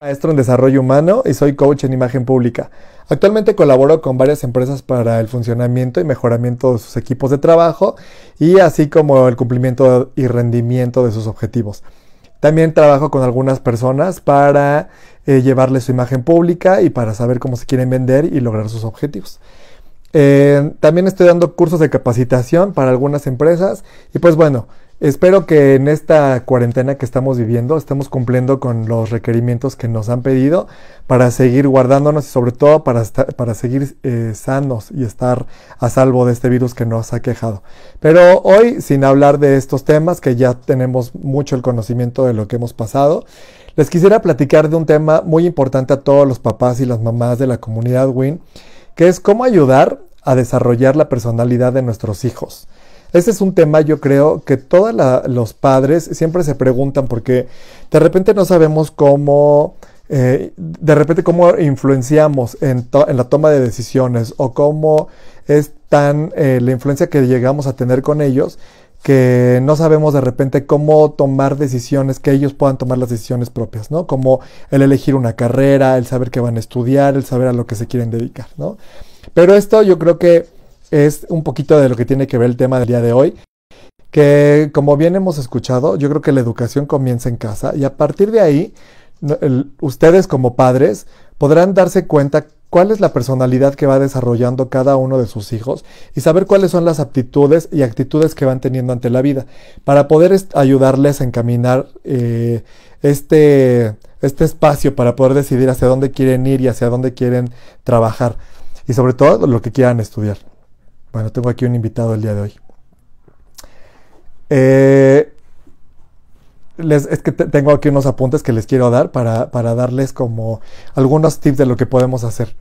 Maestro en desarrollo humano y soy coach en imagen pública. Actualmente colaboro con varias empresas para el funcionamiento y mejoramiento de sus equipos de trabajo y así como el cumplimiento y rendimiento de sus objetivos. También trabajo con algunas personas para llevarles su imagen pública y para saber cómo se quieren vender y lograr sus objetivos. También estoy dando cursos de capacitación para algunas empresas y pues bueno, espero que en esta cuarentena que estamos viviendo estemos cumpliendo con los requerimientos que nos han pedido para seguir guardándonos y sobre todo para seguir sanos y estar a salvo de este virus que nos ha quejado. Pero hoy, sin hablar de estos temas, que ya tenemos mucho el conocimiento de lo que hemos pasado, les quisiera platicar de un tema muy importante a todos los papás y las mamás de la comunidad WIN, que es cómo ayudar a desarrollar la personalidad de nuestros hijos. Este es un tema, yo creo, que todos los padres siempre se preguntan porque de repente no sabemos cómo, cómo influenciamos en la toma de decisiones o cómo es tan la influencia que llegamos a tener con ellos que no sabemos de repente cómo tomar decisiones, que ellos puedan tomar las decisiones propias, ¿no? Como el elegir una carrera, el saber qué van a estudiar, el saber a lo que se quieren dedicar, ¿no? Pero esto yo creo que es un poquito de lo que tiene que ver el tema del día de hoy, que como bien hemos escuchado, yo creo que la educación comienza en casa y a partir de ahí, ustedes como padres podrán darse cuenta cuál es la personalidad que va desarrollando cada uno de sus hijos y saber cuáles son las aptitudes y actitudes que van teniendo ante la vida para poder ayudarles a encaminar este espacio para poder decidir hacia dónde quieren ir y hacia dónde quieren trabajar y sobre todo lo que quieran estudiar. Bueno, tengo aquí un invitado el día de hoy. Es que tengo aquí unos apuntes que les quiero dar para darles como algunos tips de lo que podemos hacer.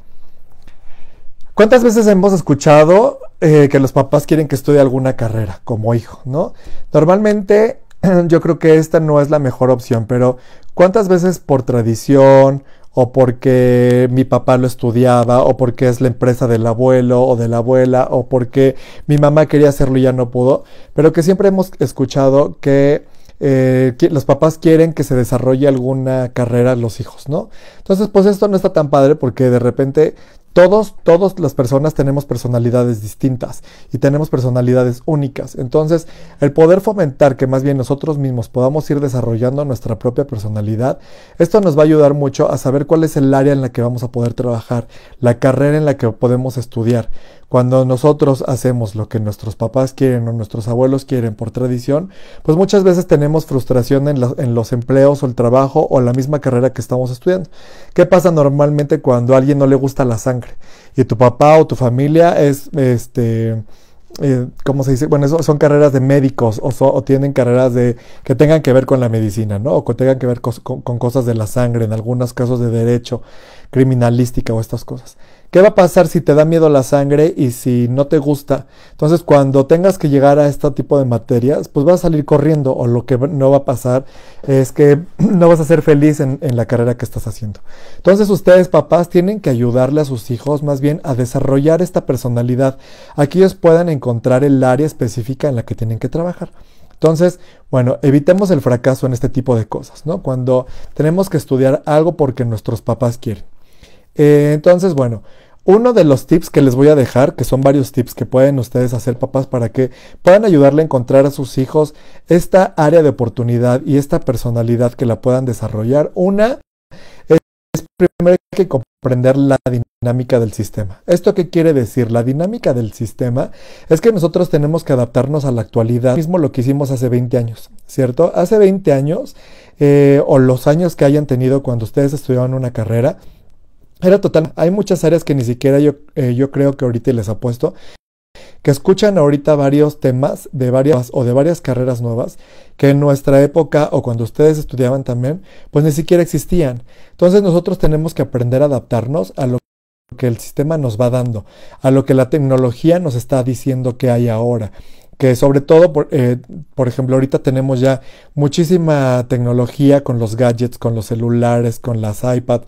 ¿Cuántas veces hemos escuchado que los papás quieren que estudie alguna carrera como hijo, ¿no? Normalmente yo creo que esta no es la mejor opción, pero ¿cuántas veces por tradición o porque mi papá lo estudiaba o porque es la empresa del abuelo o de la abuela o porque mi mamá quería hacerlo y ya no pudo? Pero que siempre hemos escuchado que los papás quieren que se desarrolle alguna carrera los hijos, ¿no? Entonces, pues esto no está tan padre porque de repente todas las personas tenemos personalidades distintas y tenemos personalidades únicas. Entonces, el poder fomentar que más bien nosotros mismos podamos ir desarrollando nuestra propia personalidad, esto nos va a ayudar mucho a saber cuál es el área en la que vamos a poder trabajar, la carrera en la que podemos estudiar. Cuando nosotros hacemos lo que nuestros papás quieren o nuestros abuelos quieren por tradición, pues muchas veces tenemos frustración en los empleos o el trabajo o la misma carrera que estamos estudiando. ¿Qué pasa normalmente cuando a alguien no le gusta la sangre? Y tu papá o tu familia es, ¿cómo se dice? Bueno, son carreras de médicos o tienen carreras que tengan que ver con la medicina, ¿no? O que tengan que ver con cosas de la sangre, en algunos casos de derecho, criminalística o estas cosas. ¿Qué va a pasar si te da miedo la sangre y si no te gusta? Entonces, cuando tengas que llegar a este tipo de materias, pues vas a salir corriendo o lo que no va a pasar es que no vas a ser feliz en la carrera que estás haciendo. Entonces, ustedes, papás, tienen que ayudarle a sus hijos más bien a desarrollar esta personalidad, a que ellos puedan encontrar el área específica en la que tienen que trabajar. Entonces, bueno, evitemos el fracaso en este tipo de cosas, ¿no? Cuando tenemos que estudiar algo porque nuestros papás quieren. Entonces, bueno, uno de los tips que les voy a dejar, que son varios tips que pueden ustedes hacer, papás, para que puedan ayudarle a encontrar a sus hijos esta área de oportunidad y esta personalidad que la puedan desarrollar. Una es primero hay que comprender la dinámica del sistema. ¿Esto qué quiere decir? La dinámica del sistema es que nosotros tenemos que adaptarnos a la actualidad, mismo lo que hicimos hace 20 años, ¿cierto? Hace 20 años, o los años que hayan tenido cuando ustedes estudiaban una carrera, era total. Hay muchas áreas que ni siquiera yo creo que ahorita les apuesto que escuchan ahorita varios temas de varias carreras nuevas que en nuestra época o cuando ustedes estudiaban también, pues ni siquiera existían. Entonces nosotros tenemos que aprender a adaptarnos a lo que el sistema nos va dando, a lo que la tecnología nos está diciendo que hay ahora. Que sobre todo, por ejemplo, ahorita tenemos ya muchísima tecnología con los gadgets, con los celulares, con las iPads.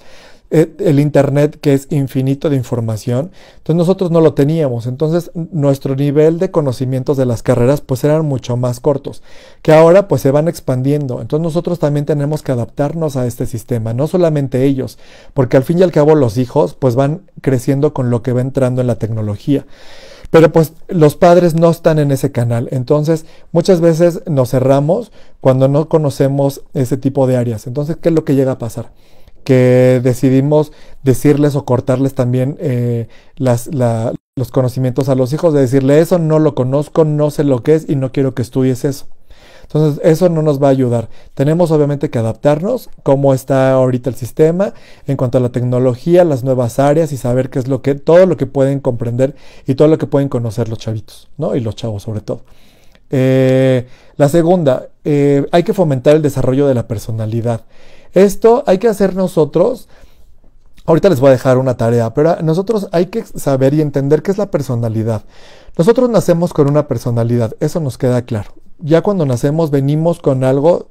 el internet que es infinito de información, entonces nosotros no lo teníamos, entonces nuestro nivel de conocimientos de las carreras pues eran mucho más cortos, que ahora pues se van expandiendo, entonces nosotros también tenemos que adaptarnos a este sistema, no solamente ellos, porque al fin y al cabo los hijos pues van creciendo con lo que va entrando en la tecnología. Pero pues los padres no están en ese canal, entonces muchas veces nos cerramos cuando no conocemos ese tipo de áreas. Entonces, ¿qué es lo que llega a pasar? Que decidimos decirles o cortarles también los conocimientos a los hijos, de decirle eso no lo conozco, no sé lo que es y no quiero que estudies eso. Entonces, eso no nos va a ayudar. Tenemos obviamente que adaptarnos cómo está ahorita el sistema en cuanto a la tecnología, las nuevas áreas y saber qué es todo lo que pueden comprender y todo lo que pueden conocer los chavitos, ¿no? Y los chavos sobre todo. La segunda, hay que fomentar el desarrollo de la personalidad. Esto hay que hacer nosotros. Ahorita les voy a dejar una tarea, pero nosotros hay que saber y entender qué es la personalidad. Nosotros nacemos con una personalidad, eso nos queda claro. Ya cuando nacemos venimos con algo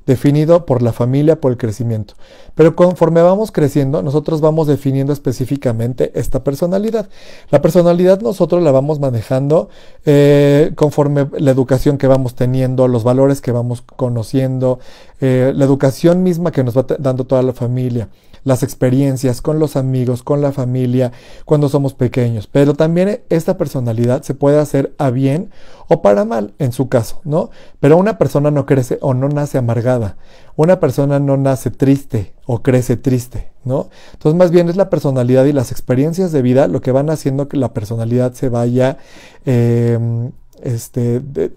definido por la familia, por el crecimiento. Pero conforme vamos creciendo, nosotros vamos definiendo específicamente esta personalidad. La personalidad nosotros la vamos manejando conforme la educación que vamos teniendo, los valores que vamos conociendo, la educación misma que nos va dando toda la familia, las experiencias con los amigos, con la familia, cuando somos pequeños. Pero también esta personalidad se puede hacer a bien o para mal, en su caso, ¿no? Pero una persona no crece o no nace amargada. Una persona no nace triste o crece triste, ¿no? Entonces, más bien es la personalidad y las experiencias de vida lo que van haciendo que la personalidad se vaya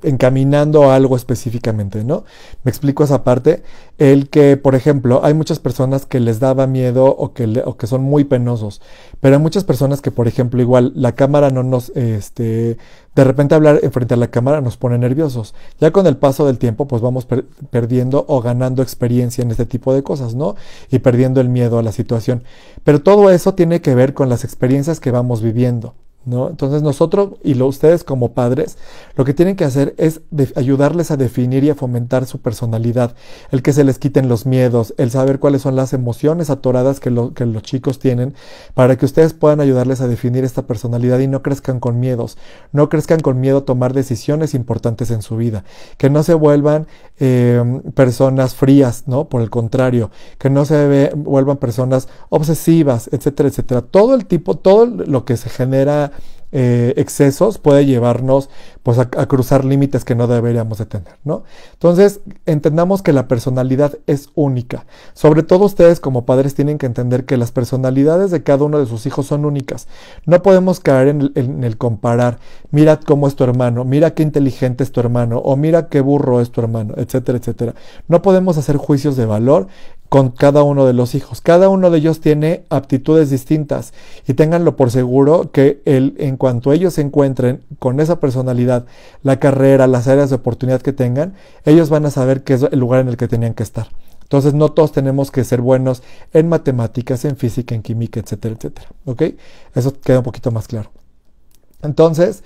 encaminando a algo específicamente, ¿no? Me explico esa parte. El que, por ejemplo, hay muchas personas que les daba miedo o que son muy penosos, pero hay muchas personas que, por ejemplo, igual la cámara no nos, de repente hablar frente a la cámara nos pone nerviosos. Ya con el paso del tiempo, pues vamos perdiendo o ganando experiencia en este tipo de cosas, ¿no? Y perdiendo el miedo a la situación. Pero todo eso tiene que ver con las experiencias que vamos viviendo, ¿no? Entonces nosotros y ustedes como padres lo que tienen que hacer es ayudarles a definir y a fomentar su personalidad, el que se les quiten los miedos, el saber cuáles son las emociones atoradas que los chicos tienen, para que ustedes puedan ayudarles a definir esta personalidad y no crezcan con miedos, no crezcan con miedo a tomar decisiones importantes en su vida, que no se vuelvan personas frías, ¿no? Por el contrario, que no se vuelvan personas obsesivas, etcétera, etcétera. Todo lo que se genera excesos puede llevarnos pues a cruzar límites que no deberíamos de tener, ¿no? Entonces, entendamos que la personalidad es única. Sobre todo ustedes como padres tienen que entender que las personalidades de cada uno de sus hijos son únicas. No podemos caer en el comparar, mira cómo es tu hermano, mira qué inteligente es tu hermano, o mira qué burro es tu hermano, etcétera, etcétera. No podemos hacer juicios de valor con cada uno de los hijos. Cada uno de ellos tiene aptitudes distintas y ténganlo por seguro que en cuanto ellos se encuentren con esa personalidad, la carrera, las áreas de oportunidad que tengan, ellos van a saber qué es el lugar en el que tenían que estar. Entonces no todos tenemos que ser buenos en matemáticas, en física, en química, etcétera, etcétera. ¿Ok? Eso queda un poquito más claro. Entonces,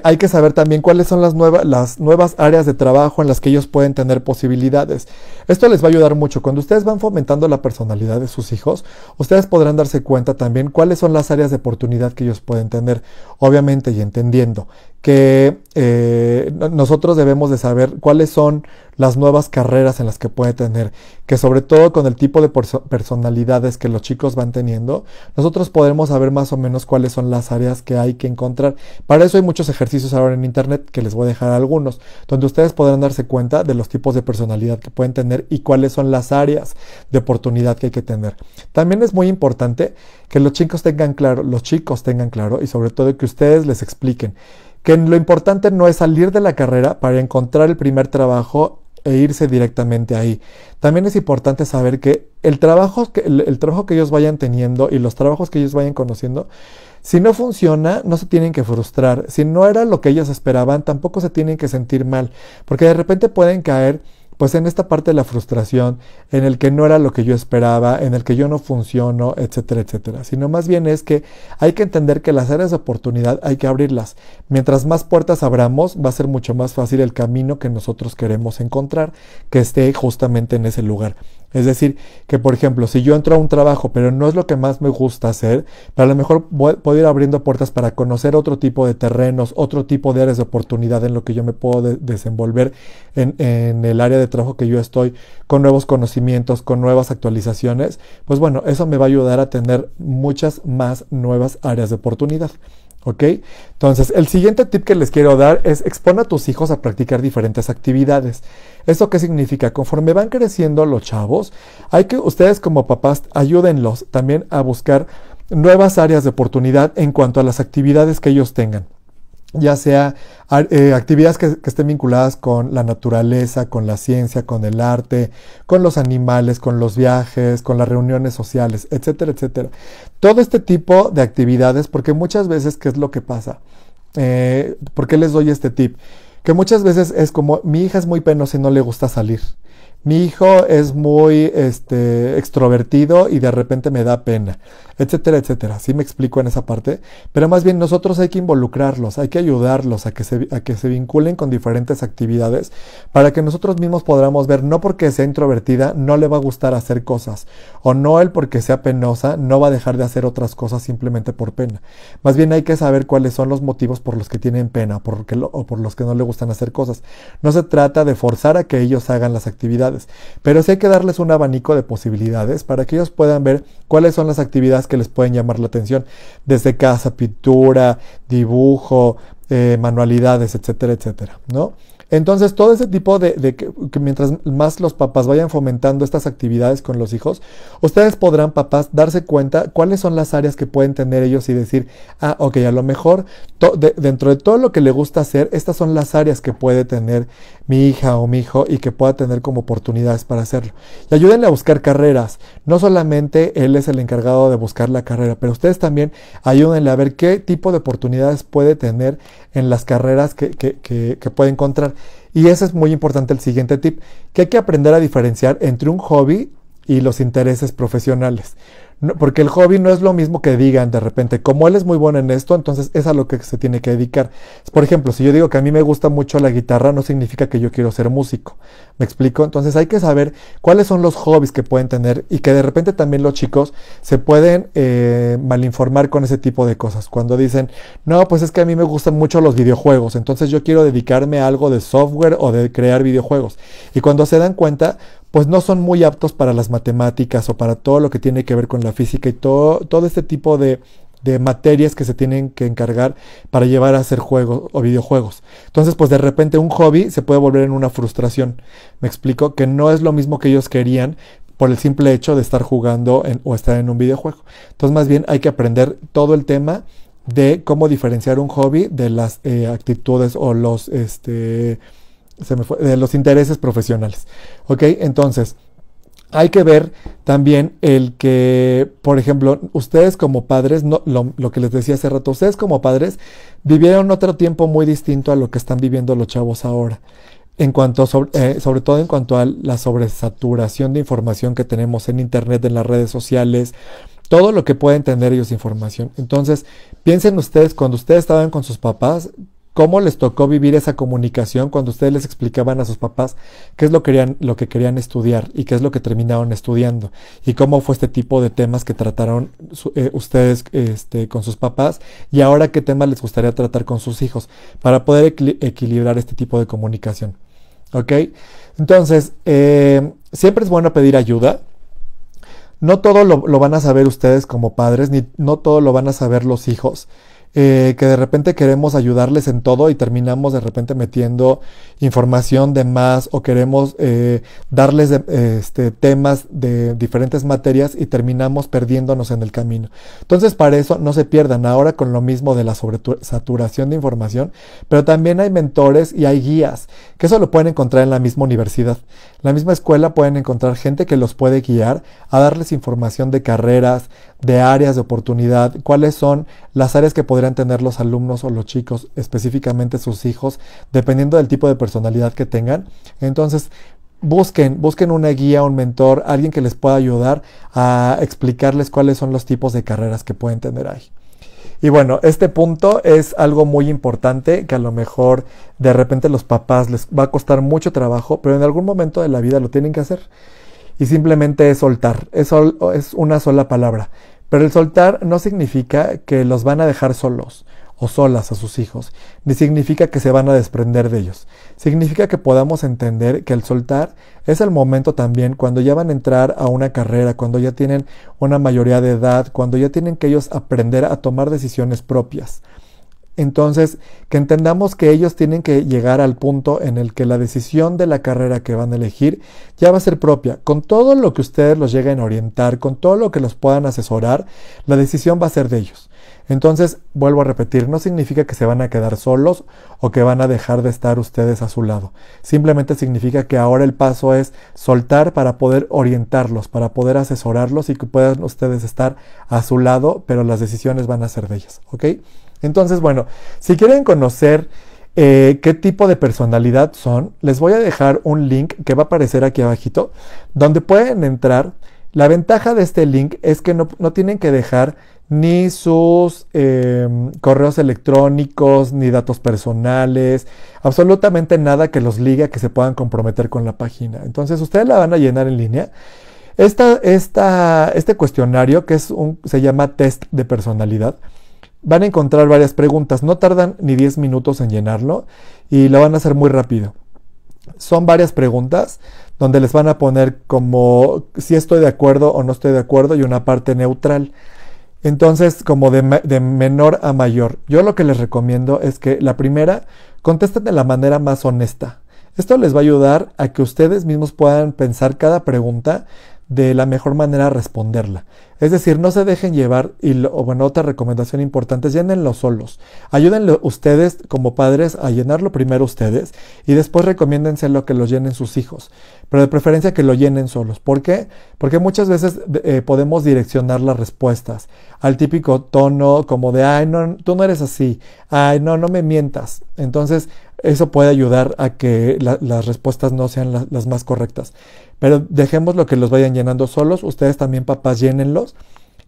hay que saber también cuáles son las nuevas áreas de trabajo en las que ellos pueden tener posibilidades. Esto les va a ayudar mucho. Cuando ustedes van fomentando la personalidad de sus hijos, ustedes podrán darse cuenta también cuáles son las áreas de oportunidad que ellos pueden tener, obviamente, y entendiendo que nosotros debemos de saber cuáles son las nuevas carreras en las que puede tener, que sobre todo con el tipo de personalidades que los chicos van teniendo, nosotros podremos saber más o menos cuáles son las áreas que hay que encontrar. Para eso hay muchos ejercicios ahora en internet, que les voy a dejar algunos, donde ustedes podrán darse cuenta de los tipos de personalidad que pueden tener y cuáles son las áreas de oportunidad que hay que tener. También es muy importante que los chicos tengan claro, y sobre todo que ustedes les expliquen que lo importante no es salir de la carrera para encontrar el primer trabajo e irse directamente ahí. También es importante saber que el trabajo que ellos vayan teniendo y los trabajos que ellos vayan conociendo, si no funciona, no se tienen que frustrar. Si no era lo que ellos esperaban, tampoco se tienen que sentir mal, porque de repente pueden caer pues en esta parte de la frustración, en el que no era lo que yo esperaba, en el que yo no funciono, etcétera, etcétera. Sino más bien es que hay que entender que las áreas de oportunidad hay que abrirlas. Mientras más puertas abramos, va a ser mucho más fácil el camino que nosotros queremos encontrar, que esté justamente en ese lugar. Es decir, que por ejemplo, si yo entro a un trabajo, pero no es lo que más me gusta hacer, pero a lo mejor puedo ir abriendo puertas para conocer otro tipo de terrenos, otro tipo de áreas de oportunidad en lo que yo me puedo desenvolver en el área de trabajo que yo estoy, con nuevos conocimientos, con nuevas actualizaciones, pues bueno, eso me va a ayudar a tener muchas más nuevas áreas de oportunidad. ¿Ok? Entonces, el siguiente tip que les quiero dar es expon a tus hijos a practicar diferentes actividades. ¿Esto qué significa? Conforme van creciendo los chavos, hay que ustedes como papás ayúdenlos también a buscar nuevas áreas de oportunidad en cuanto a las actividades que ellos tengan. Ya sea actividades que estén vinculadas con la naturaleza, con la ciencia, con el arte, con los animales, con los viajes, con las reuniones sociales, etcétera, etcétera. Todo este tipo de actividades, porque muchas veces, ¿qué es lo que pasa? ¿Por qué les doy este tip? Que muchas veces es como, mi hija es muy penosa y no le gusta salir. Mi hijo es muy extrovertido y de repente me da pena, etcétera, etcétera. Sí me explico en esa parte, pero más bien nosotros hay que involucrarlos, hay que ayudarlos a que se vinculen con diferentes actividades para que nosotros mismos podamos ver, no porque sea introvertida no le va a gustar hacer cosas, o no él porque sea penosa no va a dejar de hacer otras cosas simplemente por pena. Más bien hay que saber cuáles son los motivos por los que tienen pena o por los que no le gustan hacer cosas. No se trata de forzar a que ellos hagan las actividades, pero sí hay que darles un abanico de posibilidades para que ellos puedan ver cuáles son las actividades que les pueden llamar la atención, desde casa, pintura, dibujo, manualidades, etcétera, etcétera, ¿no? Entonces, todo ese tipo que mientras más los papás vayan fomentando estas actividades con los hijos, ustedes podrán, papás, darse cuenta cuáles son las áreas que pueden tener ellos y decir, ok, a lo mejor dentro de todo lo que le gusta hacer, estas son las áreas que puede tener mi hija o mi hijo y que pueda tener como oportunidades para hacerlo. Y ayúdenle a buscar carreras. No solamente él es el encargado de buscar la carrera, pero ustedes también ayúdenle a ver qué tipo de oportunidades puede tener en las carreras que puede encontrar. Y ese es muy importante, el siguiente tip, que hay que aprender a diferenciar entre un hobby y los intereses profesionales. No, porque el hobby no es lo mismo que digan de repente, como él es muy bueno en esto, entonces es a lo que se tiene que dedicar. Por ejemplo, si yo digo que a mí me gusta mucho la guitarra, no significa que yo quiero ser músico. ¿Me explico? Entonces hay que saber cuáles son los hobbies que pueden tener y que de repente también los chicos se pueden malinformar con ese tipo de cosas. Cuando dicen, no, pues es que a mí me gustan mucho los videojuegos, entonces yo quiero dedicarme a algo de software o de crear videojuegos. Y cuando se dan cuenta, pues no son muy aptos para las matemáticas o para todo lo que tiene que ver con la física y todo este tipo de materias que se tienen que encargar para llevar a hacer juegos o videojuegos. Entonces, pues de repente un hobby se puede volver en una frustración. Me explico que no es lo mismo que ellos querían por el simple hecho de estar jugando o estar en un videojuego. Entonces, más bien hay que aprender todo el tema de cómo diferenciar un hobby de las actitudes o de los intereses profesionales. ¿Ok? Entonces, hay que ver también el que, por ejemplo, ustedes como padres, lo que les decía hace rato, ustedes como padres vivieron otro tiempo muy distinto a lo que están viviendo los chavos ahora. Sobre todo en cuanto a la sobresaturación de información que tenemos en internet, en las redes sociales, todo lo que pueden tener ellos de información. Entonces, piensen ustedes, cuando ustedes estaban con sus papás, ¿cómo les tocó vivir esa comunicación cuando ustedes les explicaban a sus papás qué es lo que querían estudiar y qué es lo que terminaron estudiando? Y cómo fue este tipo de temas que trataron ustedes con sus papás y ahora qué temas les gustaría tratar con sus hijos para poder equilibrar este tipo de comunicación. ¿Ok? Entonces, siempre es bueno pedir ayuda. No todo lo van a saber ustedes como padres, ni no todo lo van a saber los hijos. Que de repente queremos ayudarles en todo y terminamos de repente metiendo información de más o queremos darles temas de diferentes materias y terminamos perdiéndonos en el camino. Entonces, para eso no se pierdan ahora con lo mismo de la sobresaturación de información, pero también hay mentores y hay guías, que eso lo pueden encontrar en la misma universidad. En la misma escuela pueden encontrar gente que los puede guiar a darles información de carreras, de áreas de oportunidad, cuáles son las áreas que podrían tener los alumnos o los chicos, específicamente sus hijos, dependiendo del tipo de personalidad que tengan. Entonces, busquen una guía, un mentor, alguien que les pueda ayudar a explicarles cuáles son los tipos de carreras que pueden tener ahí. Y bueno, este punto es algo muy importante que a lo mejor de repente los papás les va a costar mucho trabajo, pero en algún momento de la vida lo tienen que hacer. y simplemente es soltar, es una sola palabra. Pero el soltar no significa que los van a dejar solos o solas a sus hijos, ni significa que se van a desprender de ellos. Significa que podamos entender que el soltar es el momento también cuando ya van a entrar a una carrera, cuando ya tienen una mayoría de edad, cuando ya tienen que ellos aprender a tomar decisiones propias. Entonces, que entendamos que ellos tienen que llegar al punto en el que la decisión de la carrera que van a elegir ya va a ser propia. Con todo lo que ustedes los lleguen a orientar, con todo lo que los puedan asesorar, la decisión va a ser de ellos. Entonces, vuelvo a repetir, no significa que se van a quedar solos o que van a dejar de estar ustedes a su lado. Simplemente significa que ahora el paso es soltar para poder orientarlos, para poder asesorarlos y que puedan ustedes estar a su lado, pero las decisiones van a ser de ellas, ¿ok? Entonces, bueno, si quieren conocer qué tipo de personalidad son, les voy a dejar un link que va a aparecer aquí abajito, donde pueden entrar. La ventaja de este link es que no tienen que dejar ni sus correos electrónicos, ni datos personales, absolutamente nada que los ligue a que se puedan comprometer con la página. Entonces, ustedes la van a llenar en línea. Este cuestionario, que se llama test de personalidad, van a encontrar varias preguntas, no tardan ni 10 minutos en llenarlo y lo van a hacer muy rápido. Son varias preguntas donde les van a poner como si estoy de acuerdo o no estoy de acuerdo y una parte neutral. Entonces, como de menor a mayor. Yo lo que les recomiendo es que la primera contesten de la manera más honesta. Esto les va a ayudar a que ustedes mismos puedan pensar cada pregunta de la mejor manera a responderla. Es decir, no se dejen llevar otra recomendación importante es llénenlo solos. Ayúdenlo ustedes como padres a llenarlo primero ustedes y después recomiéndenselo que lo llenen sus hijos. Pero de preferencia que lo llenen solos. ¿Por qué? Porque muchas veces podemos direccionar las respuestas al típico tono como de, ay, no, tú no eres así, ay, no me mientas. Entonces, eso puede ayudar a que las respuestas no sean las más correctas. Pero dejémoslo que los vayan llenando solos. Ustedes también, papás, llénenlos.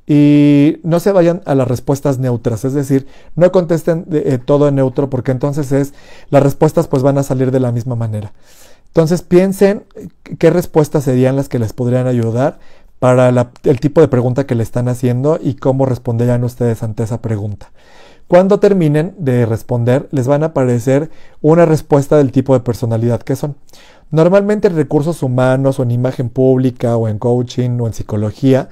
Y no se vayan a las respuestas neutras. Es decir, no contesten todo en neutro porque entonces las respuestas pues van a salir de la misma manera. Entonces piensen qué respuestas serían las que les podrían ayudar para el tipo de pregunta que le están haciendo y cómo responderían ustedes ante esa pregunta. Cuando terminen de responder, les van a aparecer una respuesta del tipo de personalidad que son. Normalmente en recursos humanos o en imagen pública o en coaching o en psicología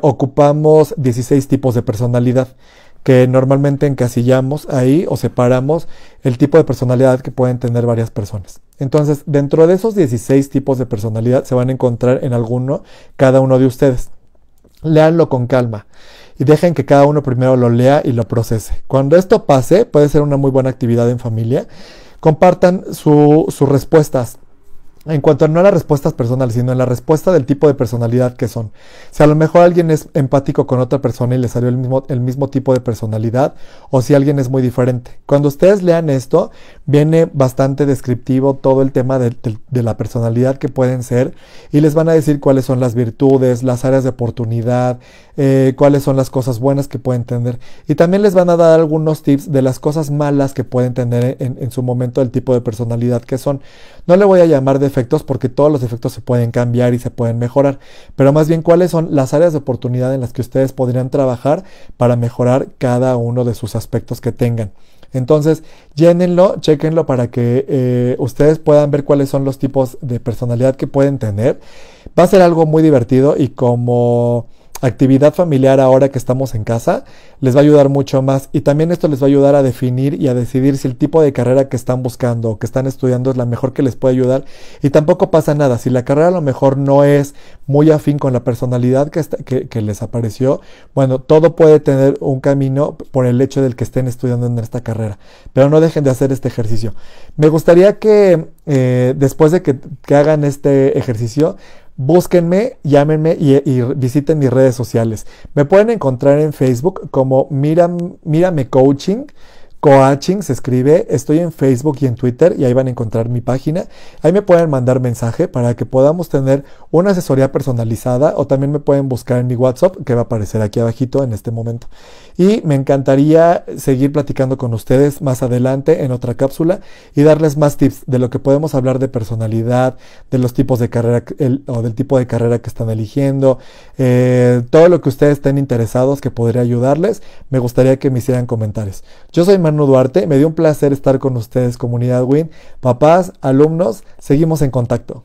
ocupamos 16 tipos de personalidad que normalmente encasillamos ahí o separamos el tipo de personalidad que pueden tener varias personas. Entonces, dentro de esos 16 tipos de personalidad se van a encontrar en cada uno de ustedes. Léanlo con calma y dejen que cada uno primero lo lea y lo procese. Cuando esto pase, puede ser una muy buena actividad en familia. Compartan sus respuestas. En cuanto no a las respuestas personales, sino en la respuesta del tipo de personalidad que son. Si a lo mejor alguien es empático con otra persona y le salió el mismo tipo de personalidad, o si alguien es muy diferente. Cuando ustedes lean esto, viene bastante descriptivo todo el tema de la personalidad que pueden ser, y les van a decir cuáles son las virtudes, las áreas de oportunidad, cuáles son las cosas buenas que pueden tener. Y también les van a dar algunos tips de las cosas malas que pueden tener en su momento del tipo de personalidad que son. No le voy a llamar defectos porque todos los defectos se pueden cambiar y se pueden mejorar, pero más bien cuáles son las áreas de oportunidad en las que ustedes podrían trabajar para mejorar cada uno de sus aspectos que tengan. Entonces, llénenlo, chéquenlo para que ustedes puedan ver cuáles son los tipos de personalidad que pueden tener. Va a ser algo muy divertido y como actividad familiar ahora que estamos en casa, les va a ayudar mucho más y también esto les va a ayudar a definir y a decidir si el tipo de carrera que están buscando o que están estudiando es la mejor que les puede ayudar. Y tampoco pasa nada, si la carrera a lo mejor no es muy afín con la personalidad que les apareció, bueno, todo puede tener un camino por el hecho del que estén estudiando en esta carrera, pero no dejen de hacer este ejercicio. Me gustaría que después de que hagan este ejercicio, búsquenme, llámenme y visiten mis redes sociales. Me pueden encontrar en Facebook como Mírame Coaching Coaching se escribe. Estoy en Facebook y en Twitter y ahí van a encontrar mi página. Ahí me pueden mandar mensaje para que podamos tener una asesoría personalizada, o también me pueden buscar en mi WhatsApp que va a aparecer aquí abajito en este momento. Y me encantaría seguir platicando con ustedes más adelante en otra cápsula y darles más tips de lo que podemos hablar de personalidad, de los tipos de carrera o del tipo de carrera que están eligiendo, todo lo que ustedes estén interesados que podría ayudarles. Me gustaría que me hicieran comentarios. Yo soy Manu Duarte, me dio un placer estar con ustedes, comunidad WIN. Papás, alumnos, seguimos en contacto.